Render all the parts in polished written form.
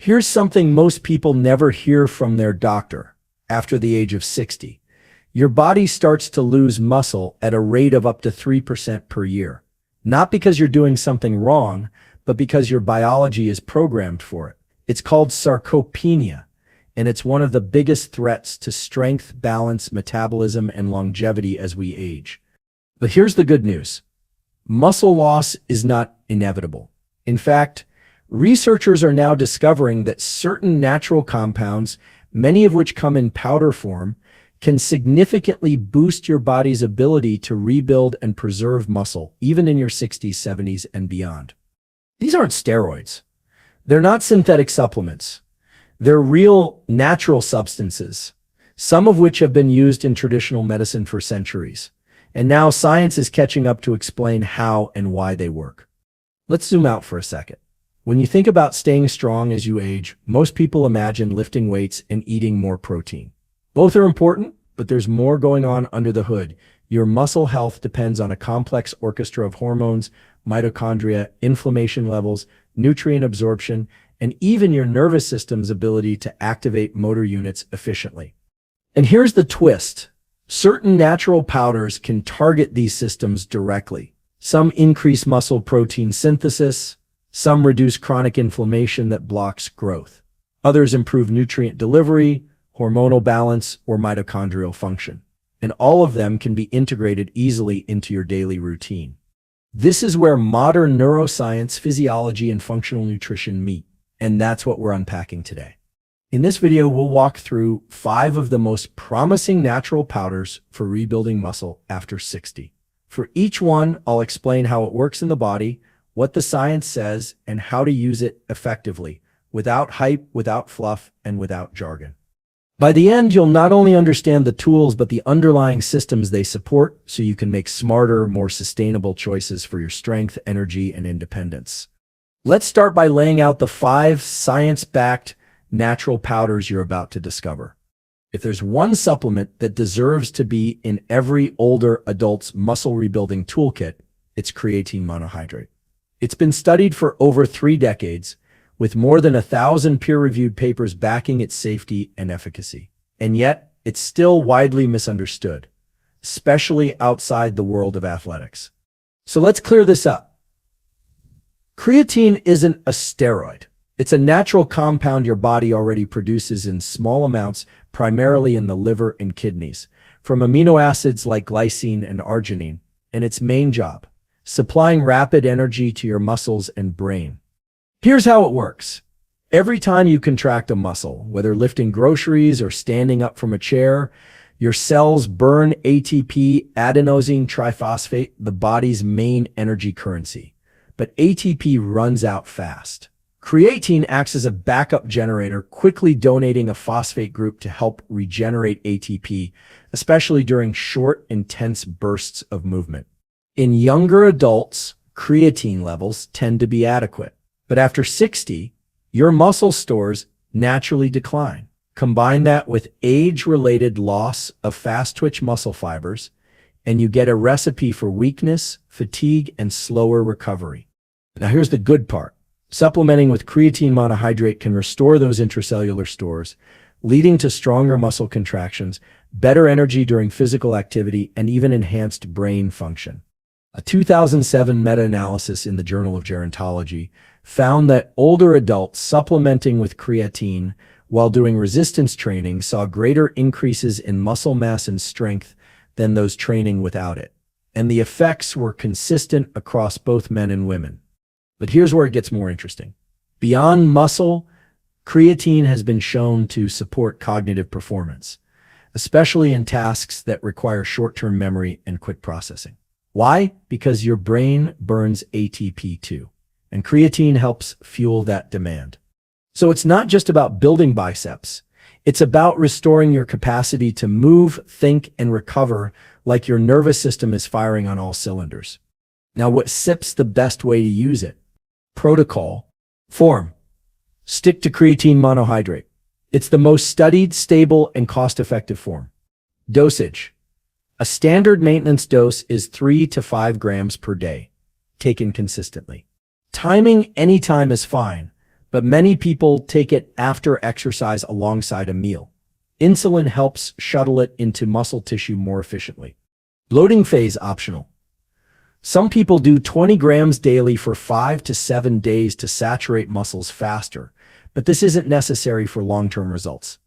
Here's something most people never hear from their doctor. After the age of 60, your body starts to lose muscle at a rate of up to 3% per year. Not because you're doing something wrong, but because your biology is programmed for it. It's called sarcopenia, and it's one of the biggest threats to strength, balance, metabolism, and longevity as we age. But here's the good news. Muscle loss is not inevitable. In fact, researchers are now discovering that certain natural compounds, many of which come in powder form, can significantly boost your body's ability to rebuild and preserve muscle, even in your 60s, 70s, and beyond. These aren't steroids. They're not synthetic supplements. They're real, natural substances, some of which have been used in traditional medicine for centuries. And now science is catching up to explain how and why they work. Let's zoom out for a second. When you think about staying strong as you age, most people imagine lifting weights and eating more protein. Both are important, but there's more going on under the hood. Your muscle health depends on a complex orchestra of hormones, mitochondria, inflammation levels, nutrient absorption, and even your nervous system's ability to activate motor units efficiently. And here's the twist. Certain natural powders can target these systems directly. Some increase muscle protein synthesis, some reduce chronic inflammation that blocks growth. Others improve nutrient delivery, hormonal balance, or mitochondrial function. And all of them can be integrated easily into your daily routine. This is where modern neuroscience, physiology, and functional nutrition meet. And that's what we're unpacking today. In this video, we'll walk through 5 of the most promising natural powders for rebuilding muscle after 60. For each one, I'll explain how it works in the body, what the science says, and how to use it effectively, without hype, without fluff, and without jargon. By the end, you'll not only understand the tools, but the underlying systems they support, so you can make smarter, more sustainable choices for your strength, energy, and independence. Let's start by laying out the 5 science-backed natural powders you're about to discover. If there's one supplement that deserves to be in every older adult's muscle rebuilding toolkit, it's creatine monohydrate. It's been studied for over 3 decades, with more than 1,000 peer-reviewed papers backing its safety and efficacy. And yet, it's still widely misunderstood, especially outside the world of athletics. So let's clear this up. Creatine isn't a steroid. It's a natural compound your body already produces in small amounts, primarily in the liver and kidneys, from amino acids like glycine and arginine, and its main job, supplying rapid energy to your muscles and brain. Here's how it works. Every time you contract a muscle, whether lifting groceries or standing up from a chair, your cells burn ATP, adenosine triphosphate, the body's main energy currency. But ATP runs out fast. Creatine acts as a backup generator, quickly donating a phosphate group to help regenerate ATP, especially during short, intense bursts of movement. In younger adults, creatine levels tend to be adequate. But after 60, your muscle stores naturally decline. Combine that with age-related loss of fast-twitch muscle fibers, and you get a recipe for weakness, fatigue, and slower recovery. Now here's the good part. Supplementing with creatine monohydrate can restore those intracellular stores, leading to stronger muscle contractions, better energy during physical activity, and even enhanced brain function. A 2007 meta-analysis in the Journal of Gerontology found that older adults supplementing with creatine while doing resistance training saw greater increases in muscle mass and strength than those training without it. And the effects were consistent across both men and women. But here's where it gets more interesting. Beyond muscle, creatine has been shown to support cognitive performance, especially in tasks that require short-term memory and quick processing. Why? Because your brain burns ATP too, and creatine helps fuel that demand. So it's not just about building biceps. It's about restoring your capacity to move, think, and recover like your nervous system is firing on all cylinders. Now, what's the best way to use it? Protocol. Form. Stick to creatine monohydrate. It's the most studied, stable, and cost-effective form. Dosage. A standard maintenance dose is 3 to 5 grams per day, taken consistently. Timing anytime is fine, but many people take it after exercise alongside a meal. Insulin helps shuttle it into muscle tissue more efficiently. Loading phase optional. Some people do 20 grams daily for 5 to 7 days to saturate muscles faster, but this isn't necessary for long-term results.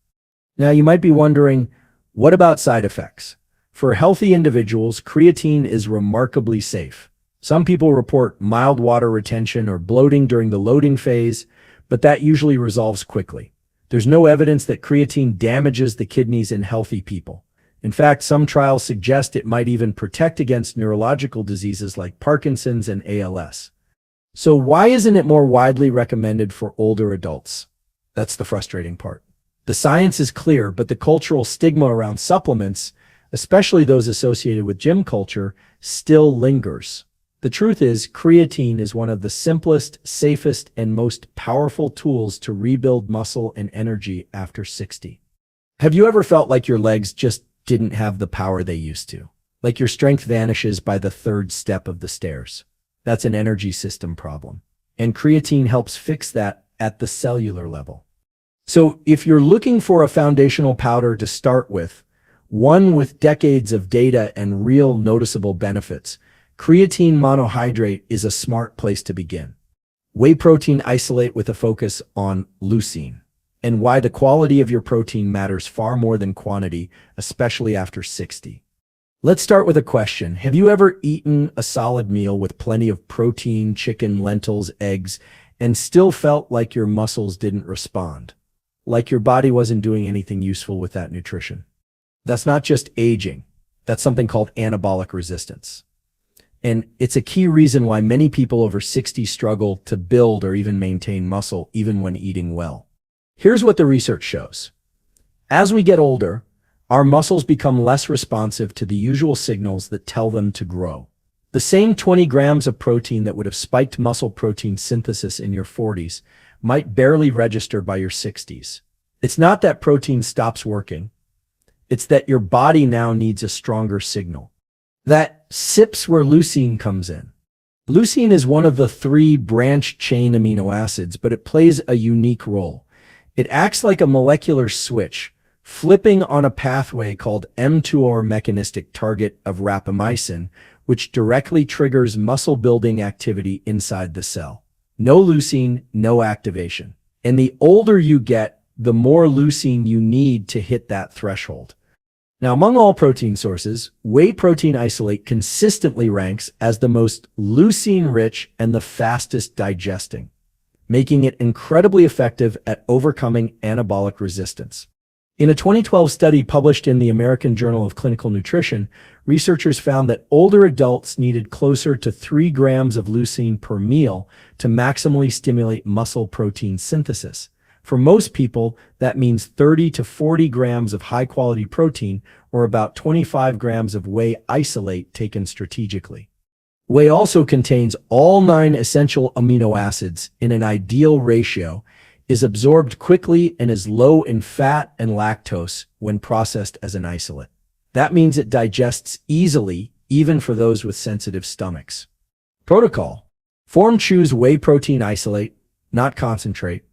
Now you might be wondering, what about side effects? For healthy individuals, creatine is remarkably safe. Some people report mild water retention or bloating during the loading phase, but that usually resolves quickly. There's no evidence that creatine damages the kidneys in healthy people. In fact, some trials suggest it might even protect against neurological diseases like Parkinson's and ALS. So why isn't it more widely recommended for older adults? That's the frustrating part. The science is clear, but the cultural stigma around supplements, especially those associated with gym culture, still lingers. The truth is, creatine is one of the simplest, safest, and most powerful tools to rebuild muscle and energy after 60. Have you ever felt like your legs just didn't have the power they used to? Like your strength vanishes by the third step of the stairs? That's an energy system problem. And creatine helps fix that at the cellular level. So if you're looking for a foundational powder to start with, one with decades of data and real noticeable benefits, creatine monohydrate is a smart place to begin. Whey protein isolate with a focus on leucine, and why the quality of your protein matters far more than quantity, especially after 60. Let's start with a question. Have you ever eaten a solid meal with plenty of protein, chicken, lentils, eggs, and still felt like your muscles didn't respond? Like your body wasn't doing anything useful with that nutrition? That's not just aging. That's something called anabolic resistance. And it's a key reason why many people over 60 struggle to build or even maintain muscle, even when eating well. Here's what the research shows. As we get older, our muscles become less responsive to the usual signals that tell them to grow. The same 20 grams of protein that would have spiked muscle protein synthesis in your 40s might barely register by your 60s. It's not that protein stops working. It's that your body now needs a stronger signal. That sips where leucine comes in. Leucine is one of the 3 branch-chain amino acids, but it plays a unique role. It acts like a molecular switch, flipping on a pathway called mTOR mechanistic target of rapamycin, which directly triggers muscle-building activity inside the cell. No leucine, no activation. And the older you get, the more leucine you need to hit that threshold. Now, among all protein sources, whey protein isolate consistently ranks as the most leucine-rich and the fastest digesting, making it incredibly effective at overcoming anabolic resistance. In a 2012 study published in the American Journal of Clinical Nutrition, researchers found that older adults needed closer to 3 grams of leucine per meal to maximally stimulate muscle protein synthesis. For most people, that means 30 to 40 grams of high-quality protein or about 25 grams of whey isolate taken strategically. Whey also contains all 9 essential amino acids in an ideal ratio, is absorbed quickly, and is low in fat and lactose when processed as an isolate. That means it digests easily, even for those with sensitive stomachs. Protocol. Choose whey protein isolate, not concentrate.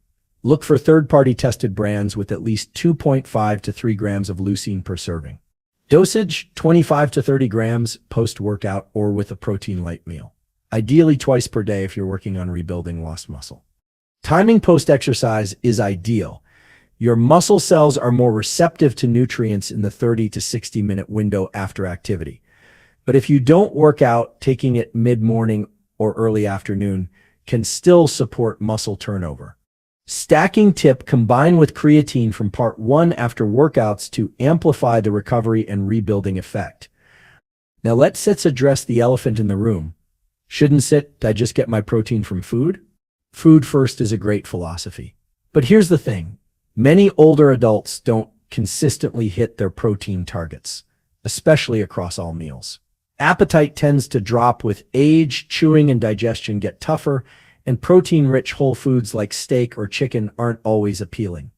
Look for third-party tested brands with at least 2.5 to 3 grams of leucine per serving. Dosage, 25 to 30 grams post-workout or with a protein-light meal. Ideally twice per day if you're working on rebuilding lost muscle. Timing post-exercise is ideal. Your muscle cells are more receptive to nutrients in the 30 to 60-minute window after activity. But if you don't work out, taking it mid-morning or early afternoon can still support muscle turnover. Stacking tip: combine with creatine from part 1 after workouts to amplify the recovery and rebuilding effect. Now let's address the elephant in the room. Shouldn't I just get my protein from food? Food first is a great philosophy. But here's the thing. Many older adults don't consistently hit their protein targets, especially across all meals. Appetite tends to drop with age, chewing and digestion get tougher, and protein-rich whole foods like steak or chicken aren't always appealing.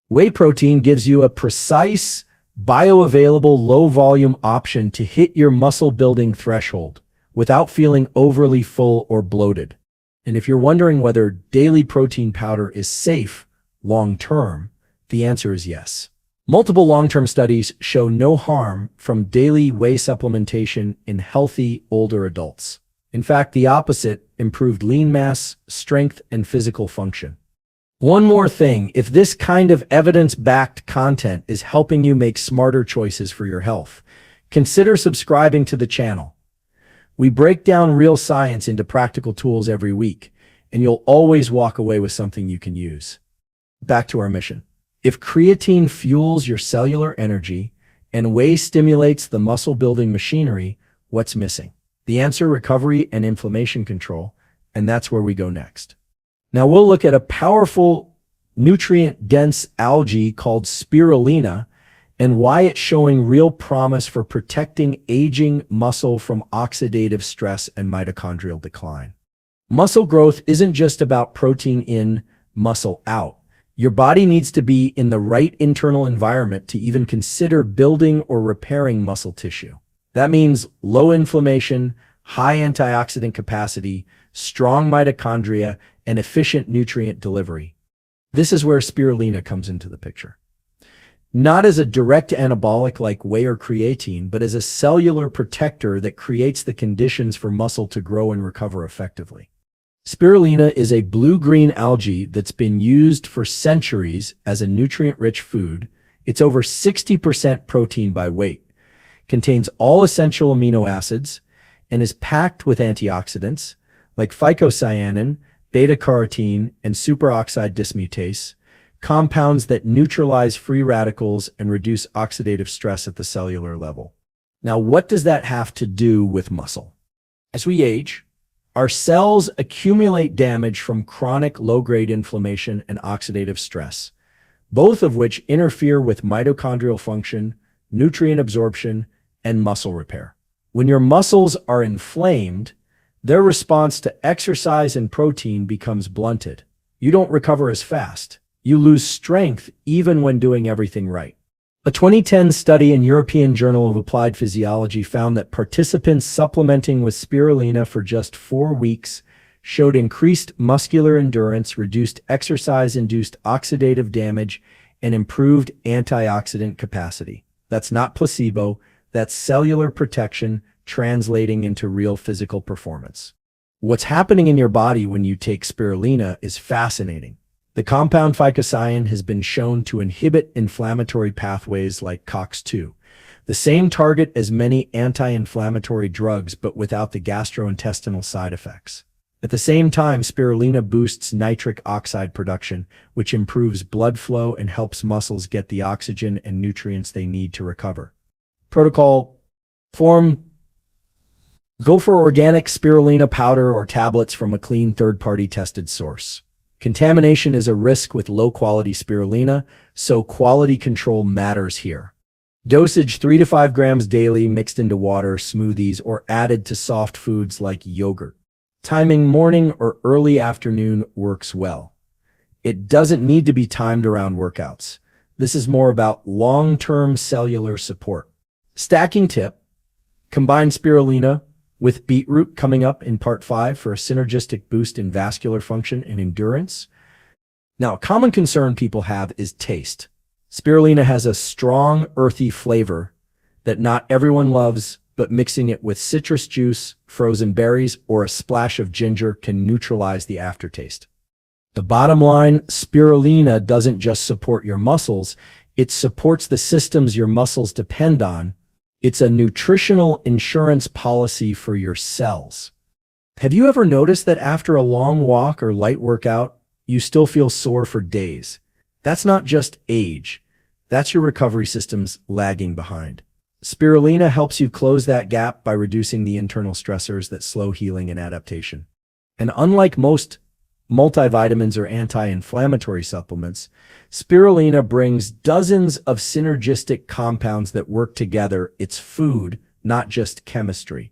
Whey protein gives you a precise, bioavailable, low-volume option to hit your muscle-building threshold without feeling overly full or bloated. And if you're wondering whether daily protein powder is safe long-term, the answer is yes. Multiple long-term studies show no harm from daily whey supplementation in healthy older adults. In fact, the opposite improved lean mass, strength, and physical function. One more thing, if this kind of evidence-backed content is helping you make smarter choices for your health, consider subscribing to the channel. We break down real science into practical tools every week, and you'll always walk away with something you can use. Back to our mission. If creatine fuels your cellular energy and whey stimulates the muscle-building machinery, what's missing? The answer: recovery and inflammation control, and that's where we go next. Now we'll look at a powerful, nutrient-dense algae called spirulina and why it's showing real promise for protecting aging muscle from oxidative stress and mitochondrial decline. Muscle growth isn't just about protein in, muscle out. Your body needs to be in the right internal environment to even consider building or repairing muscle tissue. That means low inflammation, high antioxidant capacity, strong mitochondria, and efficient nutrient delivery. This is where spirulina comes into the picture. Not as a direct anabolic like whey or creatine, but as a cellular protector that creates the conditions for muscle to grow and recover effectively. Spirulina is a blue-green algae that's been used for centuries as a nutrient-rich food. It's over 60% protein by weight, contains all essential amino acids, and is packed with antioxidants like phycocyanin, beta-carotene, and superoxide dismutase, compounds that neutralize free radicals and reduce oxidative stress at the cellular level. Now, what does that have to do with muscle? As we age, our cells accumulate damage from chronic low-grade inflammation and oxidative stress, both of which interfere with mitochondrial function, nutrient absorption, and muscle repair. When your muscles are inflamed, their response to exercise and protein becomes blunted. You don't recover as fast. You lose strength even when doing everything right. A 2010 study in European Journal of Applied Physiology found that participants supplementing with spirulina for just 4 weeks showed increased muscular endurance, reduced exercise-induced oxidative damage, and improved antioxidant capacity. That's not placebo, that's cellular protection translating into real physical performance. What's happening in your body when you take spirulina is fascinating. The compound phycocyanin has been shown to inhibit inflammatory pathways like COX-2, the same target as many anti-inflammatory drugs but without the gastrointestinal side effects. At the same time, spirulina boosts nitric oxide production, which improves blood flow and helps muscles get the oxygen and nutrients they need to recover. Protocol form: go for organic spirulina powder or tablets from a clean third-party tested source. Contamination is a risk with low-quality spirulina, so quality control matters here. Dosage: 3 to 5 grams daily, mixed into water, smoothies, or added to soft foods like yogurt. Timing: morning or early afternoon works well. It doesn't need to be timed around workouts. This is more about long-term cellular support. Stacking tip: combine spirulina with beetroot coming up in part 5 for a synergistic boost in vascular function and endurance. Now, a common concern people have is taste. Spirulina has a strong, earthy flavor that not everyone loves, but mixing it with citrus juice, frozen berries, or a splash of ginger can neutralize the aftertaste. The bottom line: spirulina doesn't just support your muscles, it supports the systems your muscles depend on. It's a nutritional insurance policy for your cells. Have you ever noticed that after a long walk or light workout, you still feel sore for days? That's not just age. That's your recovery systems lagging behind. Spirulina helps you close that gap by reducing the internal stressors that slow healing and adaptation. And unlike most multivitamins or anti-inflammatory supplements, spirulina brings dozens of synergistic compounds that work together. It's food, not just chemistry.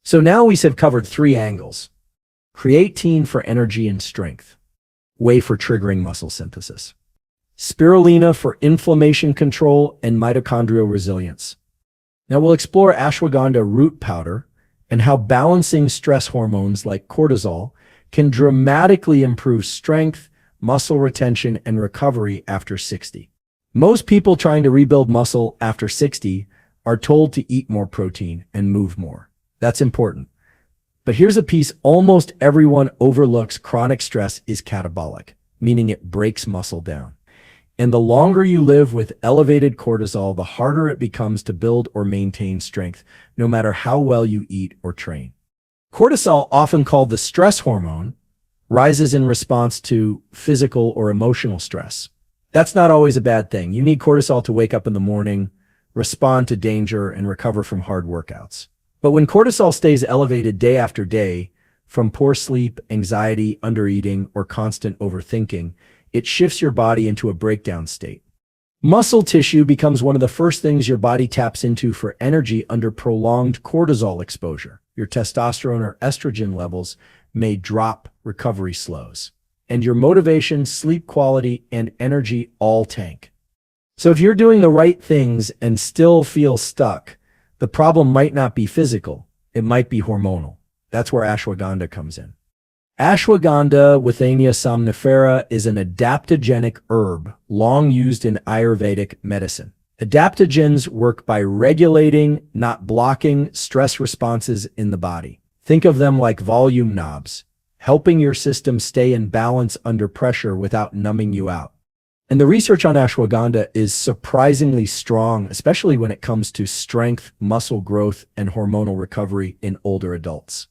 So now we have covered 3 angles: creatine for energy and strength, whey for triggering muscle synthesis, spirulina for inflammation control and mitochondrial resilience. Now we'll explore ashwagandha root powder and how balancing stress hormones like cortisol can dramatically improve strength, muscle retention, and recovery after 60. Most people trying to rebuild muscle after 60 are told to eat more protein and move more. That's important. But here's a piece almost everyone overlooks: chronic stress is catabolic, meaning it breaks muscle down. And the longer you live with elevated cortisol, the harder it becomes to build or maintain strength, no matter how well you eat or train. Cortisol, often called the stress hormone, rises in response to physical or emotional stress. That's not always a bad thing. You need cortisol to wake up in the morning, respond to danger, and recover from hard workouts. But when cortisol stays elevated day after day, from poor sleep, anxiety, undereating, or constant overthinking, it shifts your body into a breakdown state. Muscle tissue becomes one of the first things your body taps into for energy under prolonged cortisol exposure. Your testosterone or estrogen levels may drop, recovery slows, and your motivation, sleep quality, and energy all tank. So if you're doing the right things and still feel stuck, the problem might not be physical, it might be hormonal. That's where ashwagandha comes in. Ashwagandha, Withania somnifera, is an adaptogenic herb long used in Ayurvedic medicine. Adaptogens work by regulating, not blocking, stress responses in the body. Think of them like volume knobs, helping your system stay in balance under pressure without numbing you out. And the research on ashwagandha is surprisingly strong, especially when it comes to strength, muscle growth, and hormonal recovery in older adults.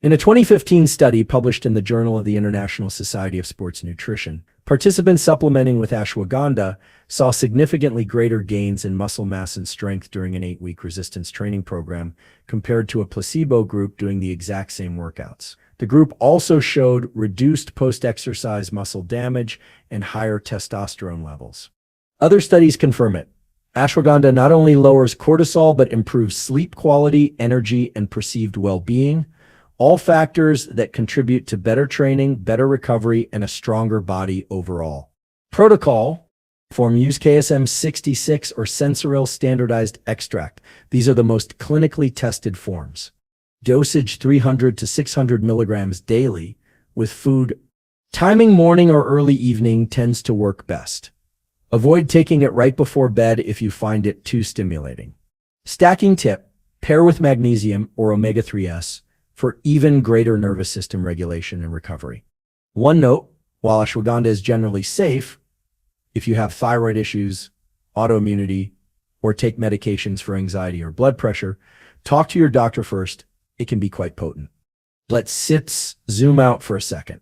In a 2015 study published in the Journal of the International Society of Sports Nutrition, participants supplementing with ashwagandha saw significantly greater gains in muscle mass and strength during an 8-week resistance training program compared to a placebo group doing the exact same workouts. The group also showed reduced post-exercise muscle damage and higher testosterone levels. Other studies confirm it. Ashwagandha not only lowers cortisol but improves sleep quality, energy, and perceived well-being, all factors that contribute to better training, better recovery, and a stronger body overall. Protocol: form: use KSM 66 or Sensoril standardized extract. These are the most clinically tested forms. Dosage: 300 to 600 milligrams daily with food. Timing: morning or early evening tends to work best. Avoid taking it right before bed if you find it too stimulating. Stacking tip: pair with magnesium or omega-3s for even greater nervous system regulation and recovery. One note: while ashwagandha is generally safe, if you have thyroid issues, autoimmunity, or take medications for anxiety or blood pressure, talk to your doctor first. It can be quite potent. Let's zoom out for a second.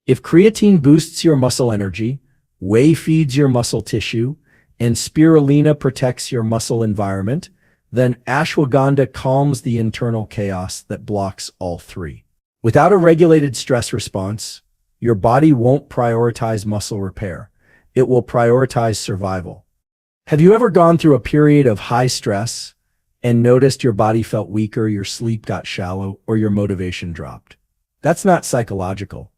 If creatine boosts your muscle energy, whey feeds your muscle tissue, and spirulina protects your muscle environment, then ashwagandha calms the internal chaos that blocks all three. Without a regulated stress response, your body won't prioritize muscle repair. It will prioritize survival. Have you ever gone through a period of high stress and noticed your body felt weaker, your sleep got shallow, or your motivation dropped? That's not psychological.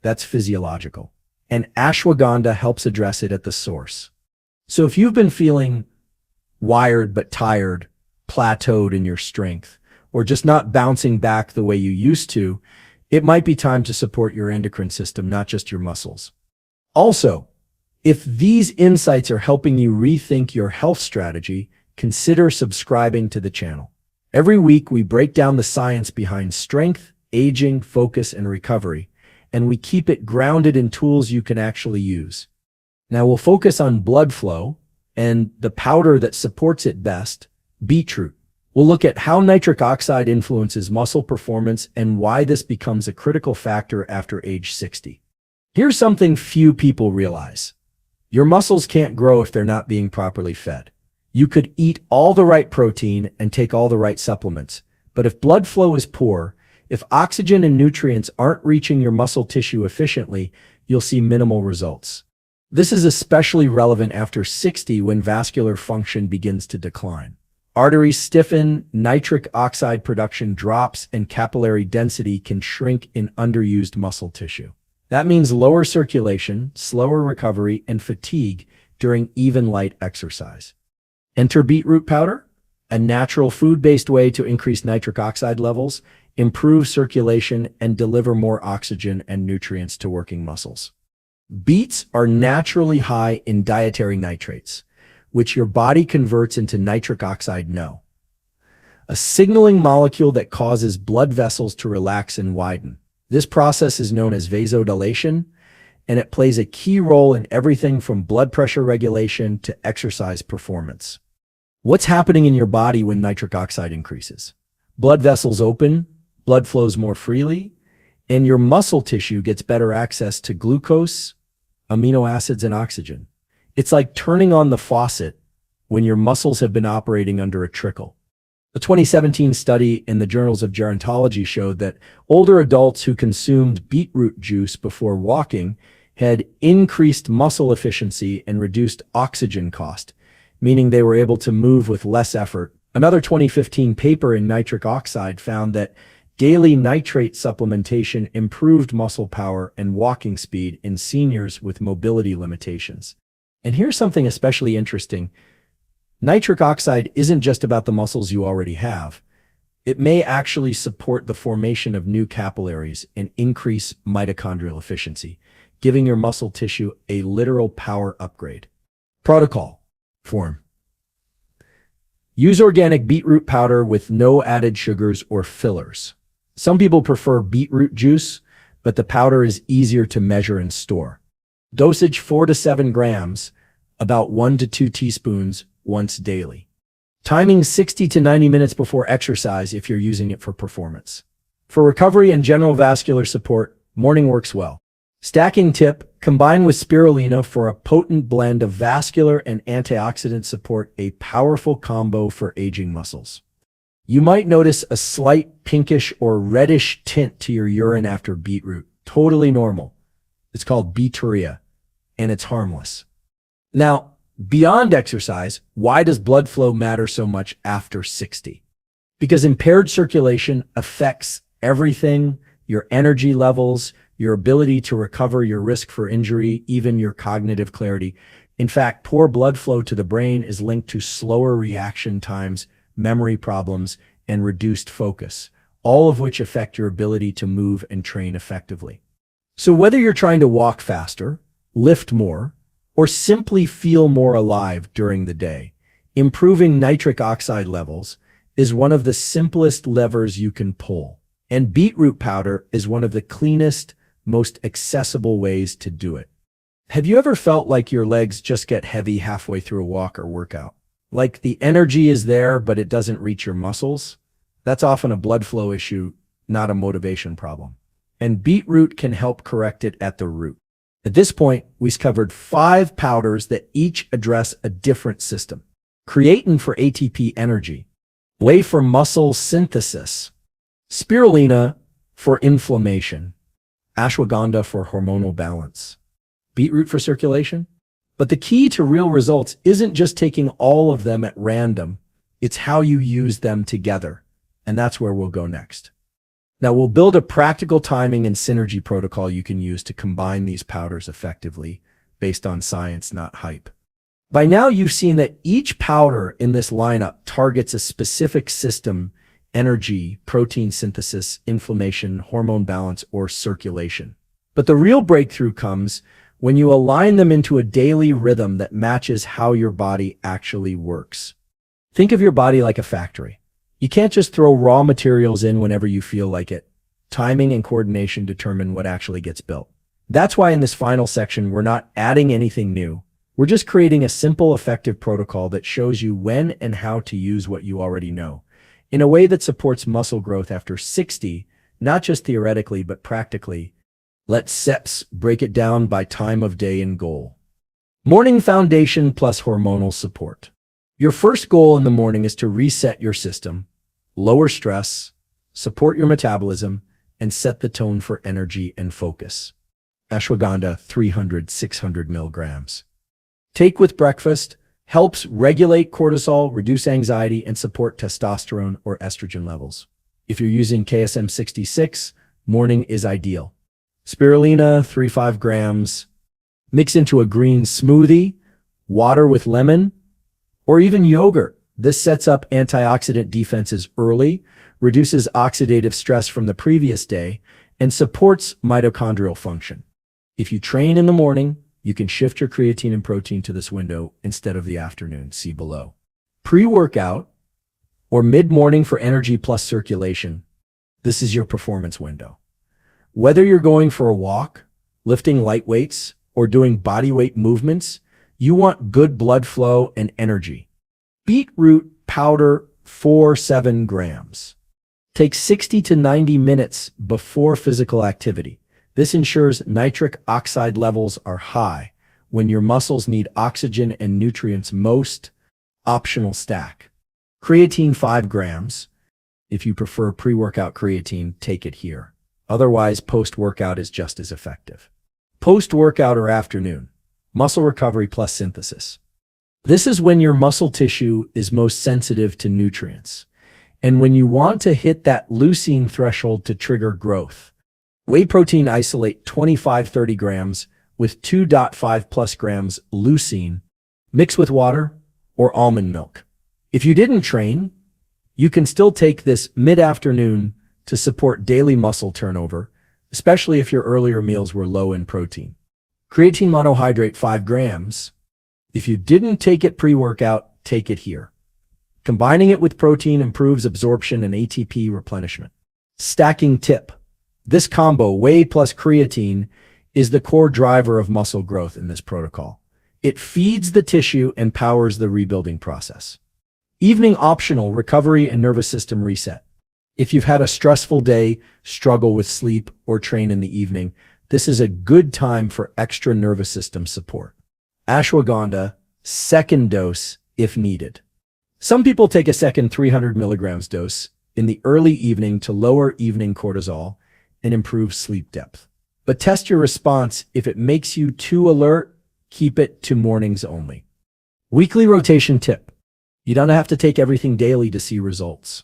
That's physiological. And ashwagandha helps address it at the source. So if you've been feeling wired but tired, plateaued in your strength, or just not bouncing back the way you used to, it might be time to support your endocrine system, not just your muscles. Also, if these insights are helping you rethink your health strategy, consider subscribing to the channel. Every week, we break down the science behind strength, aging, focus, and recovery, and we keep it grounded in tools you can actually use. Now we'll focus on blood flow and the powder that supports it best, beetroot. We'll look at how nitric oxide influences muscle performance and why this becomes a critical factor after age 60. Here's something few people realize. Your muscles can't grow if they're not being properly fed. You could eat all the right protein and take all the right supplements, but if blood flow is poor, if oxygen and nutrients aren't reaching your muscle tissue efficiently, you'll see minimal results. This is especially relevant after 60 when vascular function begins to decline. Arteries stiffen, nitric oxide production drops, and capillary density can shrink in underused muscle tissue. That means lower circulation, slower recovery, and fatigue during even light exercise. Enter beetroot powder. a natural food-based way to increase nitric oxide levels, improve circulation, and deliver more oxygen and nutrients to working muscles. Beets are naturally high in dietary nitrates, which your body converts into nitric oxide NO, a signaling molecule that causes blood vessels to relax and widen. This process is known as vasodilation, and it plays a key role in everything from blood pressure regulation to exercise performance. What's happening in your body when nitric oxide increases? Blood vessels open, blood flows more freely, and your muscle tissue gets better access to glucose, amino acids, and oxygen. It's like turning on the faucet when your muscles have been operating under a trickle. A 2017 study in the Journals of Gerontology showed that older adults who consumed beetroot juice before walking had increased muscle efficiency and reduced oxygen cost, meaning they were able to move with less effort. Another 2015 paper in nitric oxide found that daily nitrate supplementation improved muscle power and walking speed in seniors with mobility limitations. And here's something especially interesting. Nitric oxide isn't just about the muscles you already have. It may actually support the formation of new capillaries and increase mitochondrial efficiency, giving your muscle tissue a literal power upgrade. Protocol. Form. Use organic beetroot powder with no added sugars or fillers. Some people prefer beetroot juice, but the powder is easier to measure and store. Dosage 4 to 7 grams, about 1 to 2 teaspoons once daily. Timing 60 to 90 minutes before exercise if you're using it for performance. For recovery and general vascular support, morning works well. Stacking tip, combine with spirulina for a potent blend of vascular and antioxidant support, a powerful combo for aging muscles. You might notice a slight pinkish or reddish tint to your urine after beetroot. Totally normal. It's called beeturia, and it's harmless. Now, beyond exercise, why does blood flow matter so much after 60? Because impaired circulation affects everything: your energy levels, your ability to recover, your risk for injury, even your cognitive clarity. In fact, poor blood flow to the brain is linked to slower reaction times, memory problems, and reduced focus, all of which affect your ability to move and train effectively. So whether you're trying to walk faster, lift more, or simply feel more alive during the day, improving nitric oxide levels is one of the simplest levers you can pull. And beetroot powder is one of the cleanest, most accessible ways to do it. Have you ever felt like your legs just get heavy halfway through a walk or workout? Like the energy is there, but it doesn't reach your muscles? That's often a blood flow issue, not a motivation problem. And beetroot can help correct it at the root. At this point, we've covered 5 powders that each address a different system. Creatine for ATP energy, Whey for muscle synthesis, Spirulina for inflammation, Ashwagandha for hormonal balance, beetroot for circulation. But the key to real results isn't just taking all of them at random, it's how you use them together. And that's where we'll go next. Now we'll build a practical timing and synergy protocol you can use to combine these powders effectively, based on science, not hype. By now you've seen that each powder in this lineup targets a specific system: energy, protein synthesis, inflammation, hormone balance, or circulation. But the real breakthrough comes when you align them into a daily rhythm that matches how your body actually works. Think of your body like a factory. You can't just throw raw materials in whenever you feel like it. Timing and coordination determine what actually gets built. That's why in this final section, we're not adding anything new. We're just creating a simple, effective protocol that shows you when and how to use what you already know, in a way that supports muscle growth after 60, not just theoretically, but practically. Let's break it down by time of day and goal. Morning foundation plus hormonal support. Your first goal in the morning is to reset your system, lower stress, support your metabolism, and set the tone for energy and focus. Ashwagandha 300-600 milligrams. Take with breakfast, helps regulate cortisol, reduce anxiety, and support testosterone or estrogen levels. If you're using KSM 66, morning is ideal. Spirulina 3-5 grams. Mix into a green smoothie, water with lemon, or even yogurt. This sets up antioxidant defenses early, reduces oxidative stress from the previous day, and supports mitochondrial function. If you train in the morning, you can shift your creatine and protein to this window instead of the afternoon, see below. Pre-workout or mid-morning for energy plus circulation, this is your performance window. Whether you're going for a walk, lifting light weights, or doing body weight movements, you want good blood flow and energy. Beetroot powder, 7 grams. Take 60 to 90 minutes before physical activity. This ensures nitric oxide levels are high when your muscles need oxygen and nutrients most. Optional stack. Creatine, 5 grams. If you prefer pre-workout creatine, take it here. Otherwise, post-workout is just as effective. Post-workout or afternoon, muscle recovery plus synthesis. This is when your muscle tissue is most sensitive to nutrients, and when you want to hit that leucine threshold to trigger growth. Whey protein isolate, 25-30 grams with 2.5 plus grams leucine. Mix with water or almond milk. If you didn't train, you can still take this mid-afternoon to support daily muscle turnover, especially if your earlier meals were low in protein. Creatine monohydrate, 5 grams. If you didn't take it pre-workout, take it here. Combining it with protein improves absorption and ATP replenishment. Stacking tip. This combo, whey plus creatine, is the core driver of muscle growth in this protocol. It feeds the tissue and powers the rebuilding process. Evening optional, recovery and nervous system reset. If you've had a stressful day, struggle with sleep, or train in the evening, this is a good time for extra nervous system support. Ashwagandha, second dose if needed. Some people take a second 300 milligrams dose in the early evening to lower evening cortisol and improve sleep depth. But test your response. If it makes you too alert, keep it to mornings only. Weekly rotation tip. You don't have to take everything daily to see results.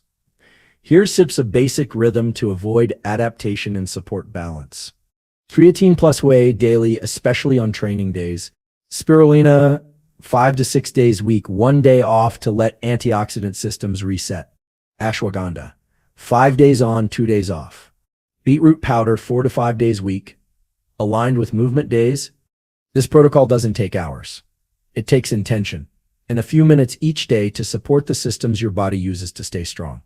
Here's sips of basic rhythm to avoid adaptation and support balance. Creatine plus whey daily, especially on training days. Spirulina, 5 to 6 days a week, 1 day off to let antioxidant systems reset. Ashwagandha, 5 days on, 2 days off. Beetroot powder, 4 to 5 days a week, aligned with movement days. This protocol doesn't take hours. It takes intention and a few minutes each day to support the systems your body uses to stay strong.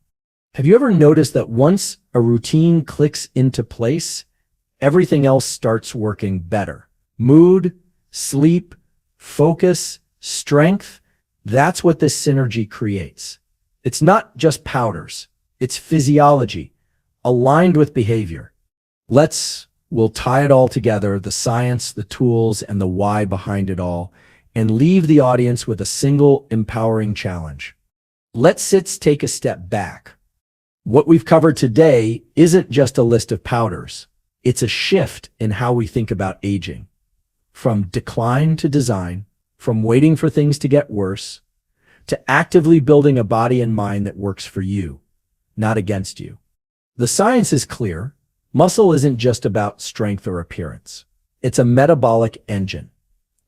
Have you ever noticed that once a routine clicks into place, everything else starts working better? Mood, sleep, focus, strength, that's what this synergy creates. It's not just powders, it's physiology, aligned with behavior. We'll tie it all together, the science, the tools, and the why behind it all, and leave the audience with a single empowering challenge. Let's take a step back. What we've covered today isn't just a list of powders. It's a shift in how we think about aging. From decline to design, from waiting for things to get worse, to actively building a body and mind that works for you, not against you. The science is clear. Muscle isn't just about strength or appearance. It's a metabolic engine,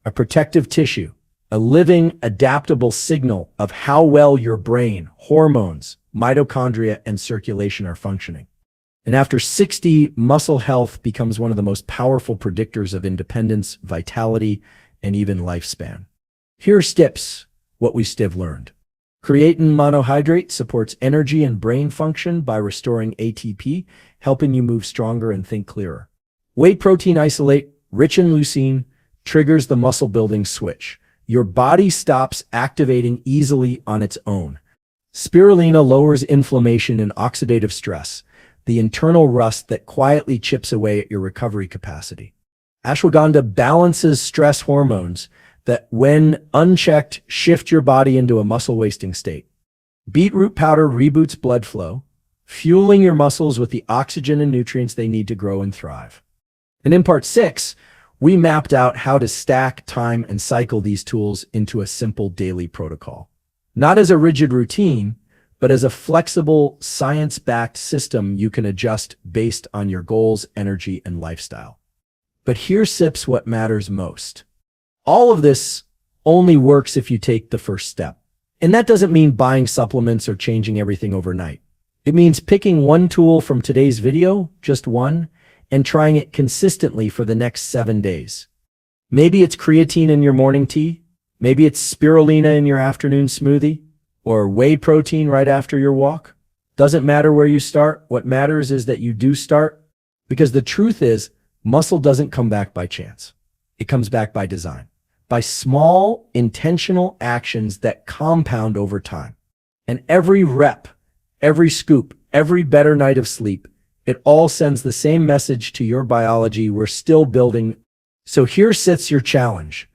a protective tissue, a living, adaptable signal of how well your brain, hormones, mitochondria, and circulation are functioning. And after 60, muscle health becomes one of the most powerful predictors of independence, vitality, and even lifespan. Here's tips, what we still learned. Creatine monohydrate supports energy and brain function by restoring ATP, helping you move stronger and think clearer. Whey protein isolate, rich in leucine, triggers the muscle building switch. Your body stops activating easily on its own. Spirulina lowers inflammation and oxidative stress, the internal rust that quietly chips away at your recovery capacity. Ashwagandha balances stress hormones that, when unchecked, shift your body into a muscle-wasting state. Beetroot powder reboots blood flow, fueling your muscles with the oxygen and nutrients they need to grow and thrive. And in part 6, we mapped out how to stack, time, and cycle these tools into a simple daily protocol. Not as a rigid routine, but as a flexible, science-backed system you can adjust based on your goals, energy, and lifestyle. But here sips what matters most. All of this only works if you take the first step. And that doesn't mean buying supplements or changing everything overnight. It means picking one tool from today's video, just one, and trying it consistently for the next 7 days. Maybe it's creatine in your morning tea. Maybe it's spirulina in your afternoon smoothie, or whey protein right after your walk. Doesn't matter where you start. What matters is that you do start, because the truth is, muscle doesn't come back by chance. It comes back by design, by small, intentional actions that compound over time. And every rep, every scoop, every better night of sleep, it all sends the same message to your biology: we're still building. So here sits your challenge.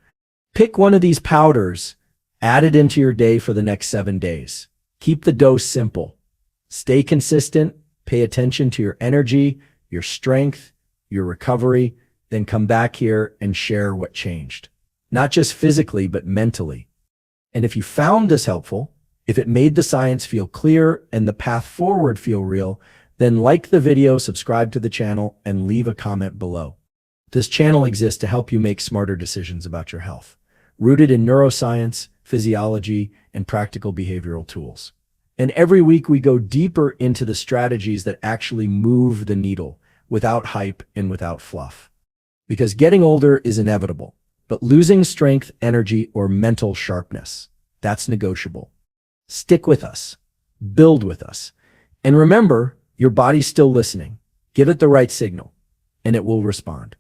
Pick one of these powders, add it into your day for the next 7 days. Keep the dose simple. Stay consistent, pay attention to your energy, your strength, your recovery, then come back here and share what changed. Not just physically, but mentally. And if you found this helpful, if it made the science feel clear and the path forward feel real, then like the video, subscribe to the channel, and leave a comment below. This channel exists to help you make smarter decisions about your health, rooted in neuroscience, physiology, and practical behavioral tools. And every week we go deeper into the strategies that actually move the needle, without hype and without fluff. Because getting older is inevitable, but losing strength, energy, or mental sharpness, that's negotiable. Stick with us, build with us, and remember, your body's still listening. Give it the right signal, and it will respond.